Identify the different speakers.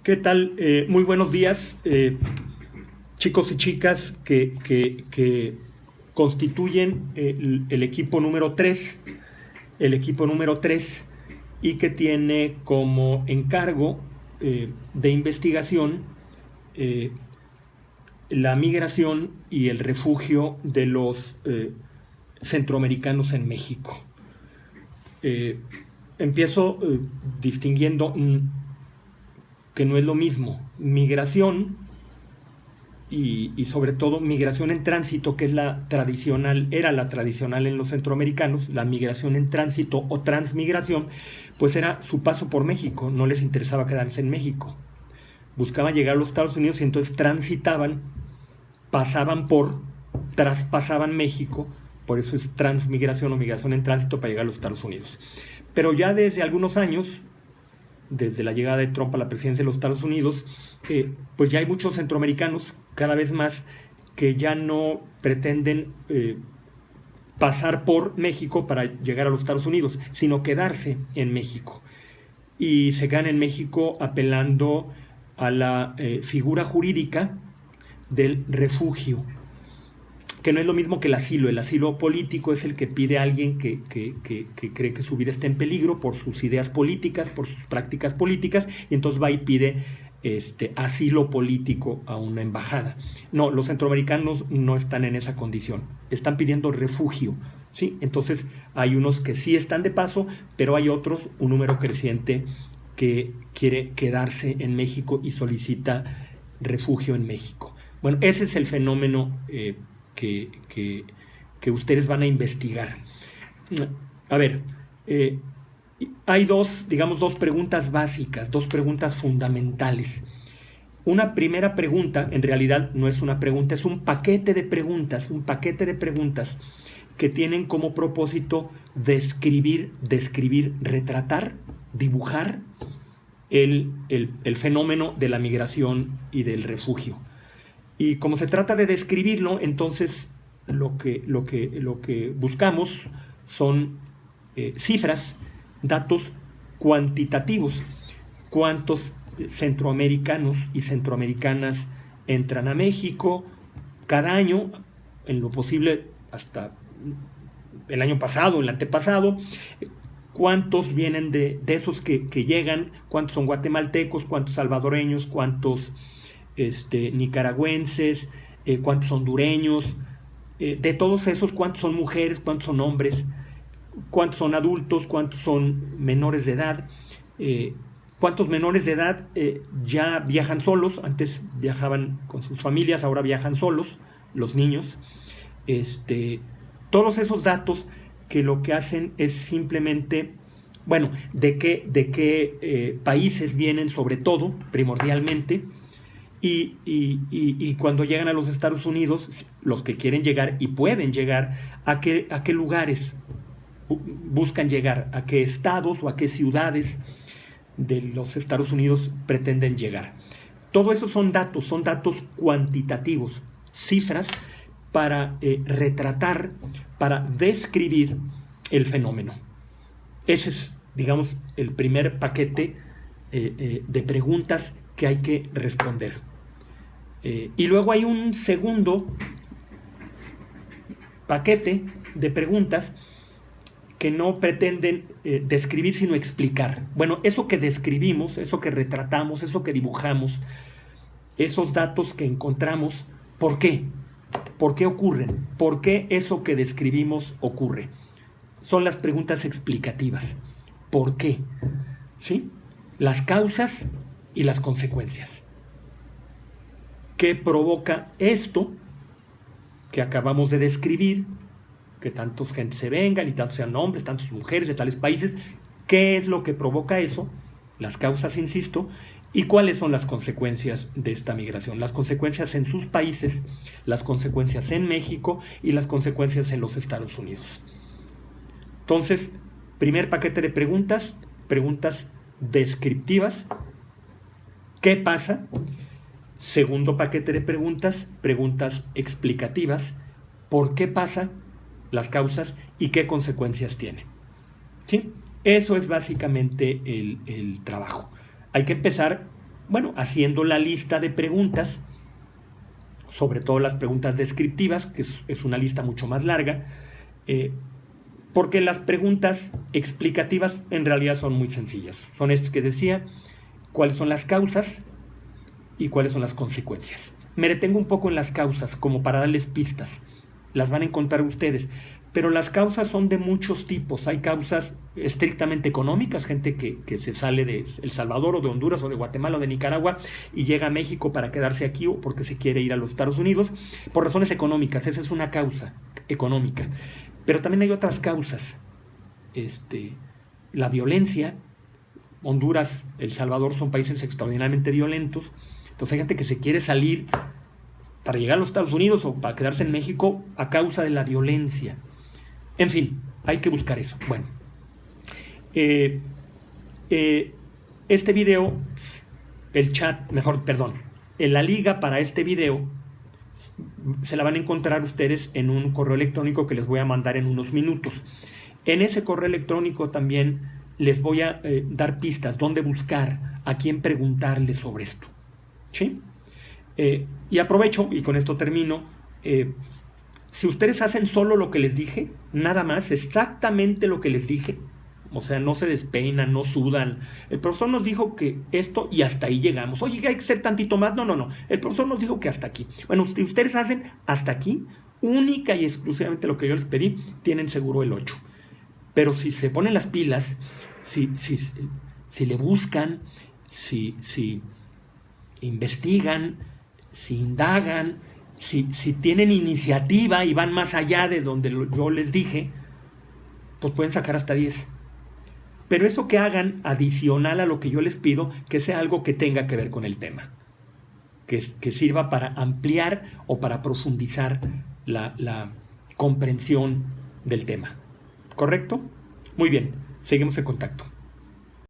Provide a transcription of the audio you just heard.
Speaker 1: ¿Qué tal? Muy buenos días, chicos y chicas que constituyen el equipo número 3, el equipo número 3 y que tiene como encargo de investigación eh, la migración y el refugio de los centroamericanos en México. Eh, Empiezo distinguiendo que no es lo mismo migración y sobre todo migración en tránsito, que es la tradicional, era la tradicional en los centroamericanos. La migración en tránsito o transmigración, pues era su paso por México, no les interesaba quedarse en México. Buscaban llegar a los Estados Unidos y entonces transitaban, traspasaban México, por eso es transmigración o migración en tránsito para llegar a los Estados Unidos. Pero ya desde algunos años, desde la llegada de Trump a la presidencia de los Estados Unidos, pues ya hay muchos centroamericanos, cada vez más, que ya no pretenden pasar por México para llegar a los Estados Unidos, sino quedarse en México. Y se quedan en México apelando a la figura jurídica del refugio, que no es lo mismo que el asilo. El asilo político es el que pide a alguien que cree que su vida está en peligro por sus ideas políticas, por sus prácticas políticas, y entonces va y pide asilo político a una embajada. No, los centroamericanos no están en esa condición, están pidiendo refugio, ¿sí? Entonces hay unos que sí están de paso, pero hay otros, un número creciente, que quiere quedarse en México y solicita refugio en México. Bueno, ese es el fenómeno que ustedes van a investigar. A ver, hay dos preguntas básicas, dos preguntas fundamentales. Una primera pregunta, en realidad no es una pregunta, es un paquete de preguntas que tienen como propósito describir, retratar, dibujar el fenómeno de la migración y del refugio. Y como se trata de describirlo, entonces lo que buscamos son cifras, datos cuantitativos. ¿Cuántos centroamericanos y centroamericanas entran a México cada año? En lo posible hasta el año pasado, el antepasado. ¿Cuántos vienen de esos que llegan? ¿Cuántos son guatemaltecos? ¿Cuántos salvadoreños? ¿Cuántos nicaragüenses? ¿Cuántos hondureños? De todos esos, ¿cuántos son mujeres? ¿Cuántos son hombres? ¿Cuántos son adultos? ¿Cuántos son menores de edad? ¿Cuántos menores de edad ya viajan solos? Antes viajaban con sus familias, ahora viajan solos los niños. Todos esos datos que lo que hacen es simplemente, bueno, de qué países vienen, sobre todo, primordialmente. Y cuando llegan a los Estados Unidos, los que quieren llegar y pueden llegar, ¿a qué lugares buscan llegar? ¿A qué estados o a qué ciudades de los Estados Unidos pretenden llegar? Todo eso son datos cuantitativos, cifras para retratar, para describir el fenómeno. Ese es, digamos, el primer paquete de preguntas que hay que responder. Y luego hay un segundo paquete de preguntas que no pretenden describir, sino explicar. Bueno, eso que describimos, eso que retratamos, eso que dibujamos, esos datos que encontramos, ¿por qué? ¿Por qué ocurren? ¿Por qué eso que describimos ocurre? Son las preguntas explicativas. ¿Por qué? ¿Sí? Las causas y las consecuencias. ¿Qué provoca esto que acabamos de describir? Que tantos gente se vengan y tantos sean hombres, tantas mujeres de tales países. ¿Qué es lo que provoca eso? Las causas, insisto. ¿Y cuáles son las consecuencias de esta migración? Las consecuencias en sus países, las consecuencias en México y las consecuencias en los Estados Unidos. Entonces, primer paquete de preguntas descriptivas. ¿Qué pasa? Segundo paquete de preguntas explicativas. ¿Por qué pasa? Las causas y qué consecuencias tiene. ¿Sí? Eso es básicamente el trabajo. Hay que empezar bueno, haciendo la lista de preguntas, sobre todo las preguntas descriptivas, que es una lista mucho más larga, porque las preguntas explicativas en realidad son muy sencillas. Son estas que decía: cuáles son las causas y cuáles son las consecuencias. Me detengo un poco en las causas como para darles pistas. Las van a encontrar ustedes. Pero las causas son de muchos tipos. Hay causas estrictamente económicas, gente que se sale de El Salvador o de Honduras o de Guatemala o de Nicaragua y llega a México para quedarse aquí o porque se quiere ir a los Estados Unidos por razones económicas. Esa es una causa económica. Pero también hay otras causas. La violencia. Honduras, El Salvador son países extraordinariamente violentos. Entonces hay gente que se quiere salir para llegar a los Estados Unidos o para quedarse en México a causa de la violencia. En fin, hay que buscar eso. Bueno, este video, la liga para este video se la van a encontrar ustedes en un correo electrónico que les voy a mandar en unos minutos. En ese correo electrónico también les voy a dar pistas, dónde buscar, a quién preguntarle sobre esto. ¿Sí? Y aprovecho, y con esto termino, si ustedes hacen solo lo que les dije, nada más, exactamente lo que les dije, o sea, no se despeinan, no sudan. El profesor nos dijo que esto y hasta ahí llegamos. Oye, hay que ser tantito más. No. El profesor nos dijo que hasta aquí. Bueno, si ustedes hacen hasta aquí, única y exclusivamente lo que yo les pedí, tienen seguro el 8. Pero si se ponen las pilas, si le buscan, si investigan, si indagan, si tienen iniciativa y van más allá de donde yo les dije, pues pueden sacar hasta 10. Pero eso que hagan adicional a lo que yo les pido, que sea algo que tenga que ver con el tema, que sirva para ampliar o para profundizar la comprensión del tema. ¿Correcto? Muy bien, seguimos en contacto.